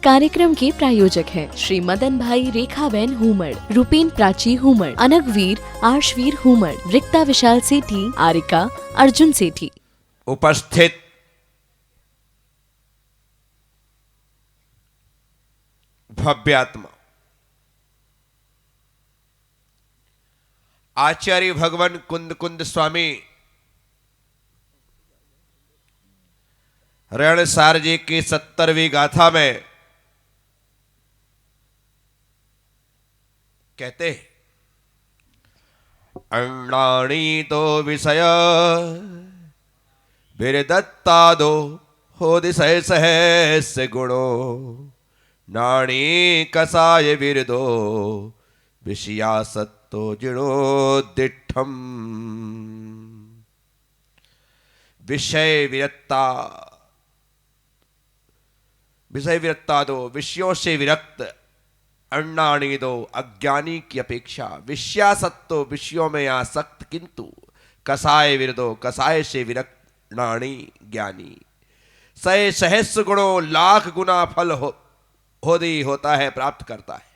कार्यक्रम के प्रायोजक हैं श्री मदन भाई रेखाबेन हुमड़, रूपेन प्राची हुमड़, अनगवीर आर्शवीर हुमड़, रिक्ता विशाल सेठी, आरिका अर्जुन सेठी। उपस्थित भव्यात्मा आचार्य भगवान कुंद कुंद स्वामी रणसार जी की 70वीं गाथा में कहते हैं, अण्णाणी तो विषय विरदत्तादो होदिशय सहस्य गुणो नाणी कसाय विरदो विषयासत्तो जिणोदिठम। विषय विरत्ता दो, विषयों से विरक्त, अण्णाणी दो, अज्ञानी की अपेक्षा, विषयासत्तो, विषयों में आसक्त, किंतु कसाय विरदो, कसाय से विरक्त, नाणी ज्ञानी, सय सहस्र गुणों, लाख गुना फल होदी होता है, प्राप्त करता है।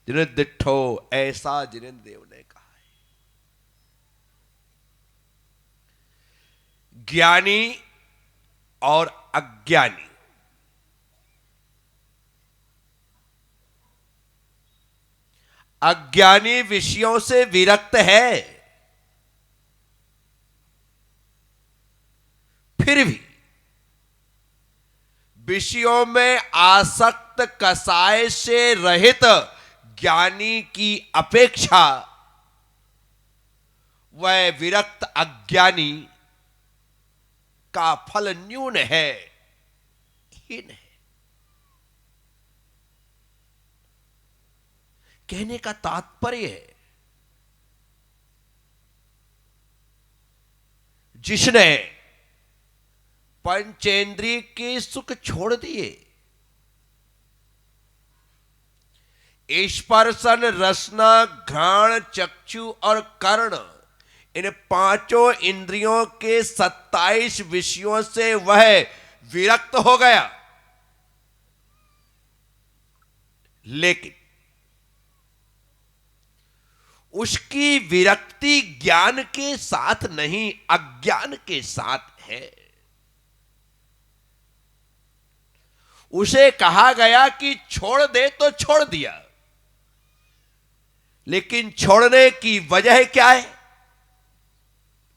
जिनिदिठो, ऐसा जिनेन्द्र देव ने कहा है। ज्ञानी और अज्ञानी, अज्ञानी विषयों से विरक्त है, फिर भी विषयों में आसक्त कसाय से रहित ज्ञानी की अपेक्षा वह विरक्त अज्ञानी का फल न्यून है, हीन है। कहने का तात्पर्य है, जिसने पंचेंद्रिय के सुख छोड़ दिए, स्पर्शन रसना घ्राण चक्षु और कर्ण, इन पांचों इंद्रियों के 27 विषयों से वह विरक्त हो गया, लेकिन उसकी विरक्ति ज्ञान के साथ नहीं, अज्ञान के साथ है। उसे कहा गया कि छोड़ दे तो छोड़ दिया, लेकिन छोड़ने की वजह क्या है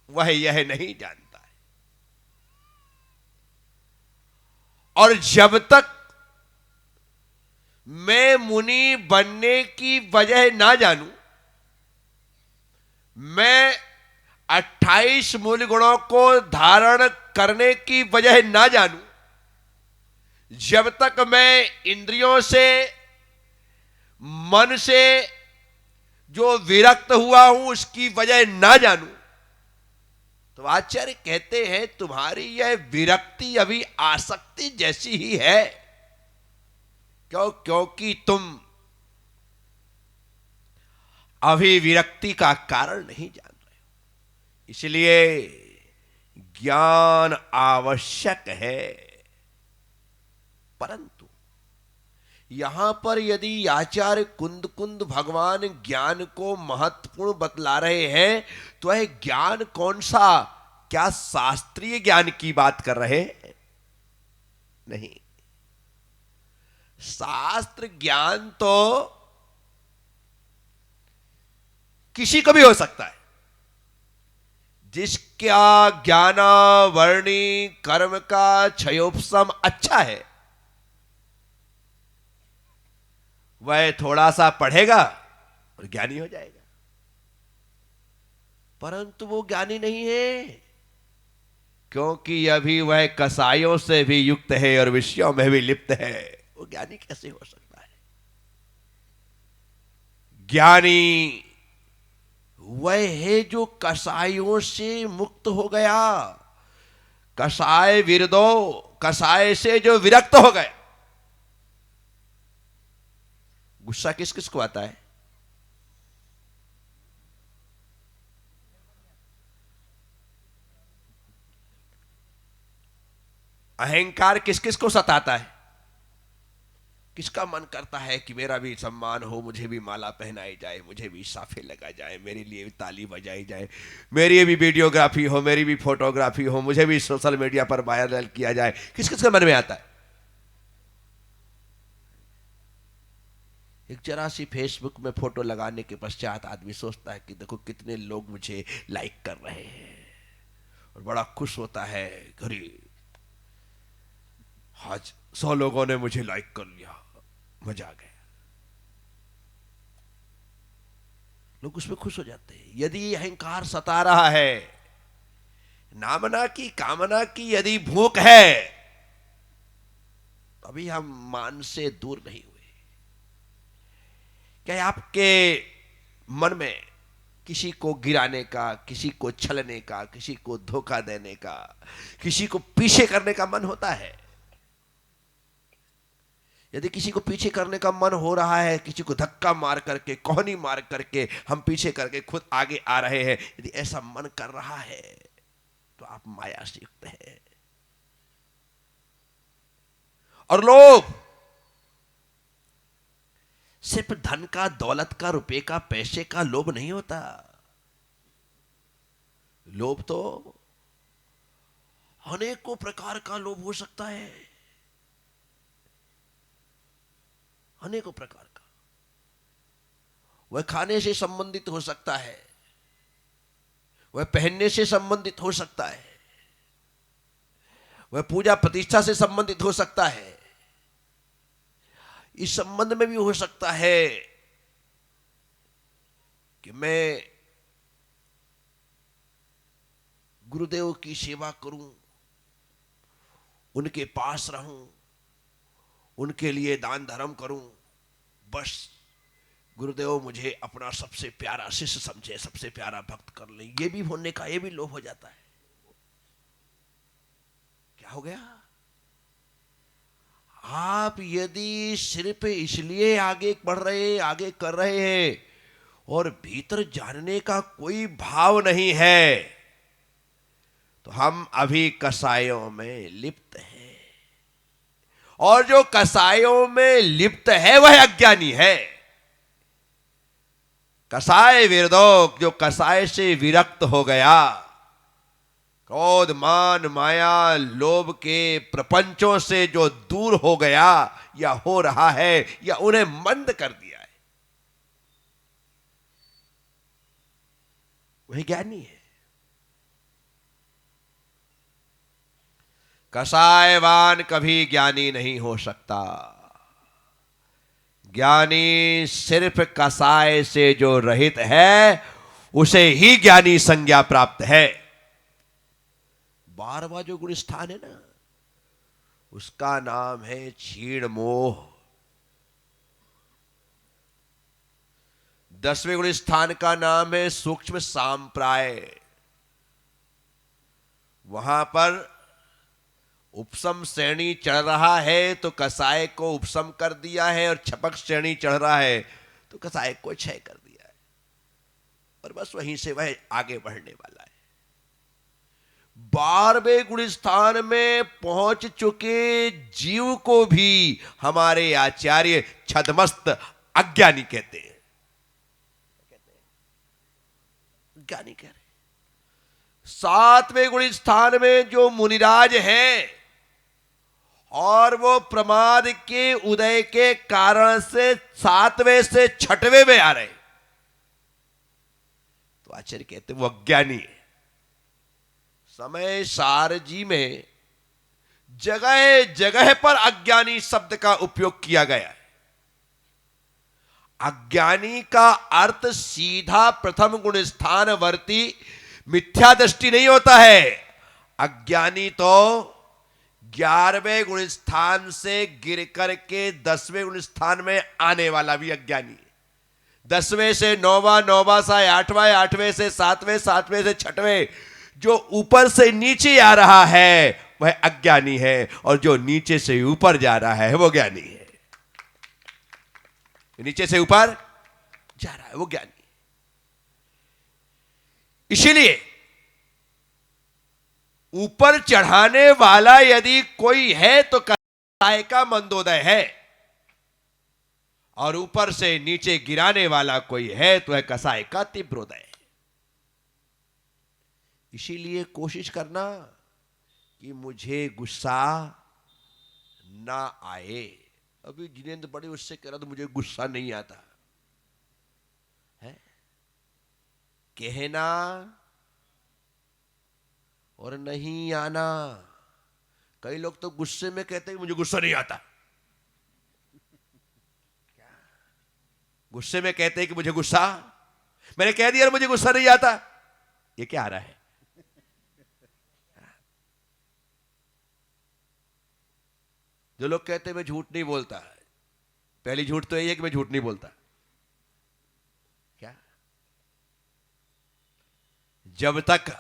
वह यह नहीं जानता है। और जब तक मैं मुनि बनने की वजह ना जानूं, मैं 28 मूल गुणों को धारण करने की वजह ना जानूं, जब तक मैं इंद्रियों से, मन से जो विरक्त हुआ हूं उसकी वजह ना जानूं, तो आचार्य कहते हैं तुम्हारी यह विरक्ति अभी आसक्ति जैसी ही है। क्योंकि तुम अभी विरक्ति का कारण नहीं जान रहे हो, इसलिए ज्ञान आवश्यक है। परंतु यहां पर यदि आचार्य कुंद कुंद भगवान ज्ञान को महत्वपूर्ण बतला रहे हैं, तो यह ज्ञान कौन सा, क्या शास्त्रीय ज्ञान की बात कर रहे हैं? नहीं, शास्त्र ज्ञान तो किसी को भी हो सकता है। जिसका ज्ञानावर्णी कर्म का क्षयोपशम अच्छा है, वह थोड़ा सा पढ़ेगा और ज्ञानी हो जाएगा। परंतु वो ज्ञानी नहीं है, क्योंकि अभी वह कसायों से भी युक्त है और विषयों में भी लिप्त है। वो ज्ञानी कैसे हो सकता है? ज्ञानी वह है जो कसायों से मुक्त हो गया, कसाय विरदो, कसाय से जो विरक्त हो गए। गुस्सा किस किस को आता है? अहंकार किस किस को सताता है? किसका मन करता है कि मेरा भी सम्मान हो, मुझे भी माला पहनाई जाए, मुझे भी साफे लगा जाए, मेरे लिए भी ताली बजाई जाए, मेरी भी वीडियोग्राफी हो, मेरी भी फोटोग्राफी हो, मुझे भी सोशल मीडिया पर वायरल किया जाए? किस किस के मन में आता है? एक जरा सी फेसबुक में फोटो लगाने के पश्चात आदमी सोचता है कि देखो कितने लोग मुझे लाइक कर रहे हैं, और बड़ा खुश होता है, घरी आज 100 लोगों ने मुझे लाइक कर लिया, मजा आ गया। लोग उसमें खुश हो जाते हैं। यदि अहंकार सता रहा है, नामना की कामना की यदि भूख है, तो अभी हम मान से दूर नहीं हुए। क्या आपके मन में किसी को गिराने का, किसी को छलने का, किसी को धोखा देने का, किसी को पीछे करने का मन होता है? यदि किसी को पीछे करने का मन हो रहा है, किसी को धक्का मार करके, कोहनी मार करके हम पीछे करके खुद आगे आ रहे हैं, यदि ऐसा मन कर रहा है तो आप माया से युक्त हैं। और लोभ सिर्फ धन का, दौलत का, रुपए का, पैसे का लोभ नहीं होता। लोभ तो अनेकों प्रकार का लोभ हो सकता है, अनेकों प्रकार का। वह खाने से संबंधित हो सकता है, वह पहनने से संबंधित हो सकता है, वह पूजा प्रतिष्ठा से संबंधित हो सकता है, इस संबंध में भी हो सकता है कि मैं गुरुदेव की सेवा करूं, उनके पास रहूं, उनके लिए दान धर्म करूं, बस गुरुदेव मुझे अपना सबसे प्यारा शिष्य समझे, सबसे प्यारा भक्त कर ले। ये भी होने का, ये भी लोभ हो जाता है। क्या हो गया? आप यदि सिर्फ इसलिए आगे बढ़ रहे, आगे कर रहे हैं और भीतर जानने का कोई भाव नहीं है, तो हम अभी कसायों में लिप्त हैं। और जो कसायों में लिप्त है वह अज्ञानी है। कसाय विरदो, जो कसाय से विरक्त हो गया, क्रोध, मान, माया, लोभ के प्रपंचों से जो दूर हो गया या हो रहा है या उन्हें मंद कर दिया है, वही ज्ञानी है। कसायवान कभी ज्ञानी नहीं हो सकता। ज्ञानी सिर्फ कसाय से जो रहित है उसे ही ज्ञानी संज्ञा प्राप्त है। 12वां जो गुण स्थान है ना, उसका नाम है क्षीण मोह। 10वें गुण स्थान का नाम है सूक्ष्म सांप्राय। वहां पर उपसम श्रेणी चढ़ रहा है तो कसाय को उपसम कर दिया है, और छपक श्रेणी चढ़ रहा है तो कसाय को क्षय कर दिया है, और बस वहीं से वह आगे बढ़ने वाला है। 12वें गुण स्थान में पहुंच चुके जीव को भी हमारे आचार्य छदमस्त अज्ञानी कहते हैं। ज्ञानी कह रहे। 7वें गुण स्थान में जो मुनिराज हैं और वो प्रमाद के उदय के कारण से 7वें से 6वें में आ रहे, तो आचार्य कहते वो अज्ञानी है। समय सारजी में जगह जगह पर अज्ञानी शब्द का उपयोग किया गया है। अज्ञानी का अर्थ सीधा प्रथम गुण स्थान वर्ती मिथ्या दृष्टि नहीं होता है। अज्ञानी तो 11वें गुण स्थान से गिर करके 10वें गुण स्थान में आने वाला भी अज्ञानी है। 10वें से 9वां, 9वां से 8वां, 8वें से 7वें, 7वें से 6वें, जो ऊपर से नीचे आ रहा है वह अज्ञानी है, और जो नीचे से ऊपर जा रहा है वो ज्ञानी है। नीचे से ऊपर जा रहा है वो ज्ञानी। इसीलिए ऊपर चढ़ाने वाला यदि कोई है तो कसाय का मंदोदय है। और ऊपर से नीचे गिराने वाला कोई है तो है कसाय का तीव्रोदय। इसीलिए कोशिश करना कि मुझे गुस्सा ना आए। अभी जिनेंद्र बड़े उससे कह रहा तो मुझे गुस्सा नहीं आता है। कहना और नहीं आना। कई लोग तो गुस्से में कहते हैं मुझे गुस्सा नहीं आता। क्या गुस्से में कहते हैं कि मुझे गुस्सा, मैंने कह दिया मुझे गुस्सा नहीं आता, ये क्या आ रहा है? जो लोग कहते हैं मैं झूठ नहीं बोलता, पहली झूठ तो यही है कि मैं झूठ नहीं बोलता। क्या जब तक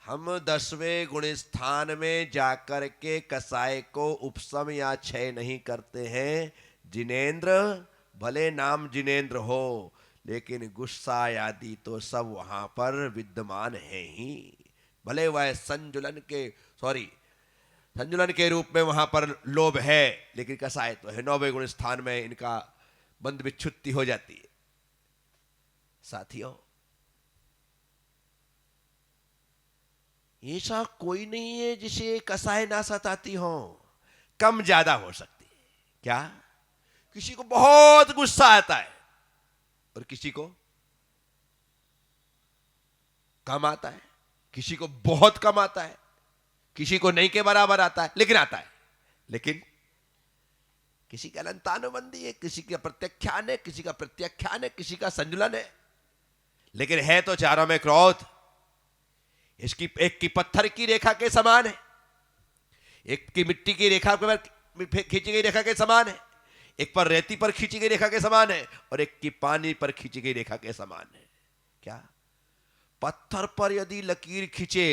हम 10वें गुण स्थान में जाकर के कसाय को उपशम या क्षय नहीं करते हैं, जिनेंद्र भले नाम जिनेंद्र हो लेकिन गुस्सा आदि तो सब वहां पर विद्यमान है ही। भले वह संजुलन के रूप में वहां पर लोभ है, लेकिन कसाय तो है। 9वें गुण स्थान में इनका बंद विच्छुत्ति हो जाती है। साथियों, ऐसा कोई नहीं है जिसे कसाय ना सताती हो, कम ज्यादा हो सकती है। क्या किसी को बहुत गुस्सा आता है और किसी को कम आता है, किसी को बहुत कम आता है, किसी को नहीं के बराबर आता है लेकिन आता है। लेकिन किसी का अनंतानुबंधी है, किसी का प्रत्याख्यान है, किसी का प्रत्याख्यान है, किसी का संजुलन है, लेकिन है तो चारों में क्रोध। इसकी एक की पत्थर की रेखा के समान है, एक की मिट्टी की रेखा पर खींची गई रेखा के समान है, एक पर रेती पर खींची गई रेखा के समान है, और एक की पानी पर खींची गई रेखा के समान है। क्या पत्थर पर यदि लकीर खींचे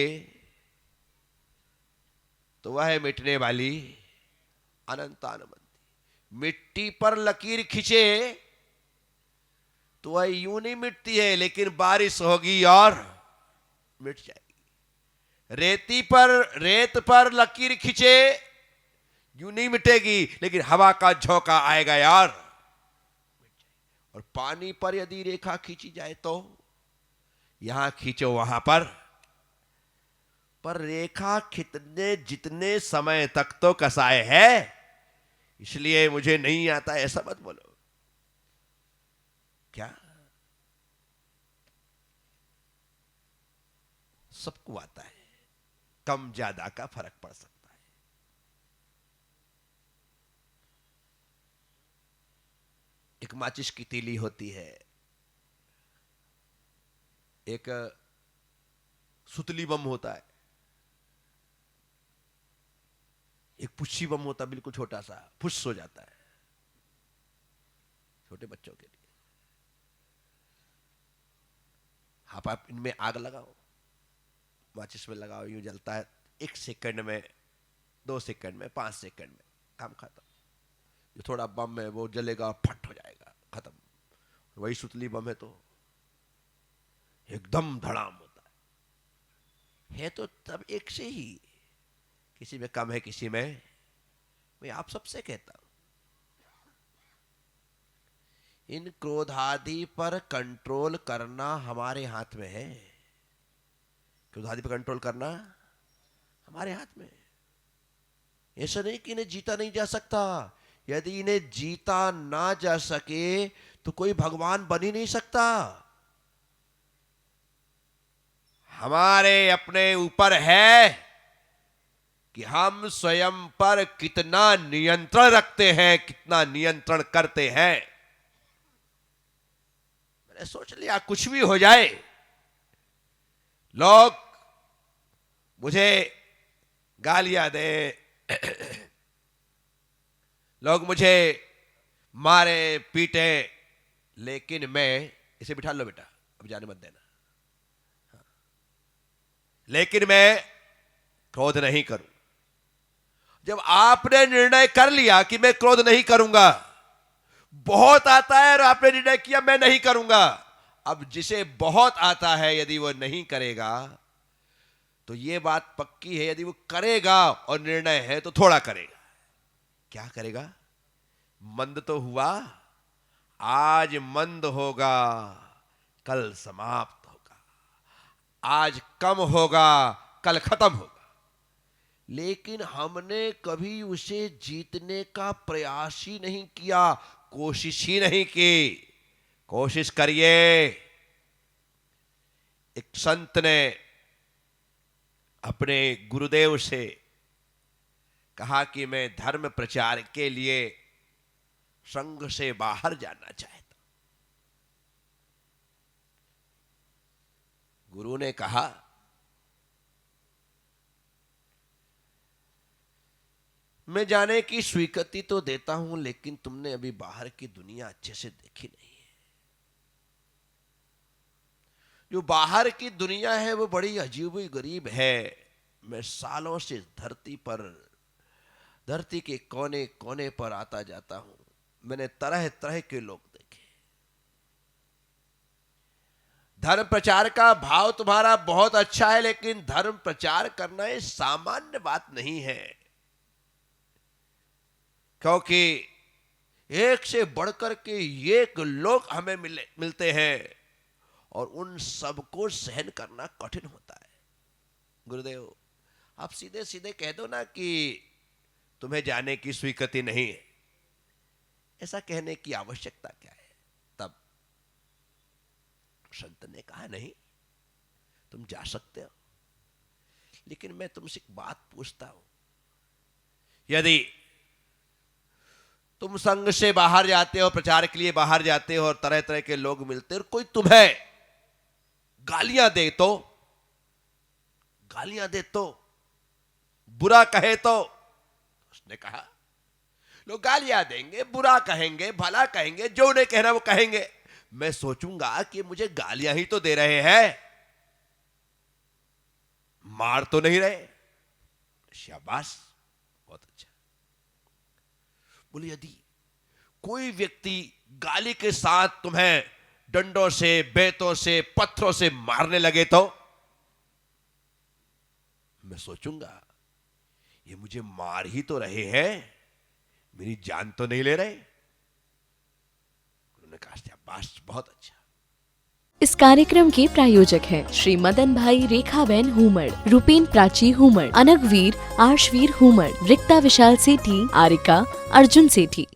तो वह है मिटने वाली अनंतानुबंधी। मिट्टी पर लकीर खींचे तो वह यूं नहीं मिटती है, लेकिन बारिश होगी और मिट जाएगी। रेत पर लकीर खींचे यूं नहीं मिटेगी, लेकिन हवा का झोंका आएगा यार मिट जाएगी। और पानी पर यदि रेखा खींची जाए तो यहां खींचो वहां पर रेखा खींचने जितने समय तक तो कसाय है, इसलिए मुझे नहीं आता ऐसा मत बोलो। क्या सबको आता है, कम ज्यादा का फर्क पड़ सकता है। एक माचिस की तीली होती है, एक सुतली बम होता है, एक पुच्छी बम होता है, बिल्कुल छोटा सा फुस हो जाता है छोटे बच्चों के लिए। आप इनमें आग लगाओ, माचिस में लगाओ, यूं जलता है 1 सेकंड में, 2 सेकंड में, 5 सेकंड में काम खत्म। जो थोड़ा बम है वो जलेगा और फट हो जाएगा, खत्म। वही सुतली बम है तो एकदम धड़ाम होता है तो तब एक से ही, किसी में कम है किसी में। मैं आप सबसे कहता हूं, इन क्रोधादि पर कंट्रोल करना हमारे हाथ में है। क्रोधादि पर कंट्रोल करना हमारे हाथ में। ऐसा नहीं कि इन्हें जीता नहीं जा सकता। यदि इन्हें जीता ना जा सके तो कोई भगवान बन ही नहीं सकता। हमारे अपने ऊपर है कि हम स्वयं पर कितना नियंत्रण रखते हैं, कितना नियंत्रण करते हैं। मैंने सोच लिया कुछ भी हो जाए, लोग मुझे गालियां दे, लोग मुझे मारे पीटे, लेकिन मैं इसे बिठा लो बेटा, अब जाने मत देना, लेकिन मैं क्रोध नहीं करूं। जब आपने निर्णय कर लिया कि मैं क्रोध नहीं करूंगा, बहुत आता है और आपने निर्णय किया मैं नहीं करूंगा, अब जिसे बहुत आता है यदि वो नहीं करेगा तो ये बात पक्की है, यदि वो करेगा और निर्णय है तो थोड़ा करेगा। क्या करेगा? मंद तो हुआ, आज मंद होगा, कल समाप्त होगा। आज कम होगा, कल खत्म होगा। लेकिन हमने कभी उसे जीतने का प्रयास ही नहीं किया, कोशिश ही नहीं की। कोशिश करिए। एक संत ने अपने गुरुदेव से कहा कि मैं धर्म प्रचार के लिए संघ से बाहर जाना चाहता। गुरु ने कहा, मैं जाने की स्वीकृति तो देता हूं, लेकिन तुमने अभी बाहर की दुनिया अच्छे से देखी नहीं है। जो बाहर की दुनिया है वो बड़ी अजीब गरीब है। मैं सालों से धरती के कोने कोने पर आता जाता हूं। मैंने तरह तरह के लोग देखे। धर्म प्रचार का भाव तुम्हारा बहुत अच्छा है, लेकिन धर्म प्रचार करना ये सामान्य बात नहीं है, क्योंकि एक से बढ़कर के एक लोग हमें मिलते हैं और उन सबको सहन करना कठिन होता है। गुरुदेव, आप सीधे सीधे कह दो ना कि तुम्हें जाने की स्वीकृति नहीं है। ऐसा कहने की आवश्यकता क्या है? तब संत ने कहा, नहीं, तुम जा सकते हो, लेकिन मैं तुमसे एक बात पूछता हूं। यदि तुम संघ से बाहर जाते हो, प्रचार के लिए बाहर जाते हो और तरह तरह के लोग मिलते हो और कोई तुम्हें गालियां दे तो, बुरा कहे तो? उसने कहा, लोग गालियां देंगे, बुरा कहेंगे, भला कहेंगे, जो उन्हें कहना वो कहेंगे। मैं सोचूंगा कि मुझे गालियां ही तो दे रहे हैं, मार तो नहीं रहे। शाबाश, बहुत अच्छा। बोले, यदि कोई व्यक्ति गाली के साथ तुम्हें डंडों से, बेतों से, पत्थरों से मारने लगे तो? मैं सोचूंगा, ये मुझे मार ही तो रहे हैं, मेरी जान तो नहीं ले रहे। उन्होंने कहा, शाबाश, बहुत अच्छा। इस कार्यक्रम के प्रायोजक हैं श्री मदन भाई रेखाबेन हुमड़, रूपेन प्राची हुमड़, अनगवीर आर्शवीर हुमड़, रिक्ता विशाल सेठी, आरिका अर्जुन सेठी।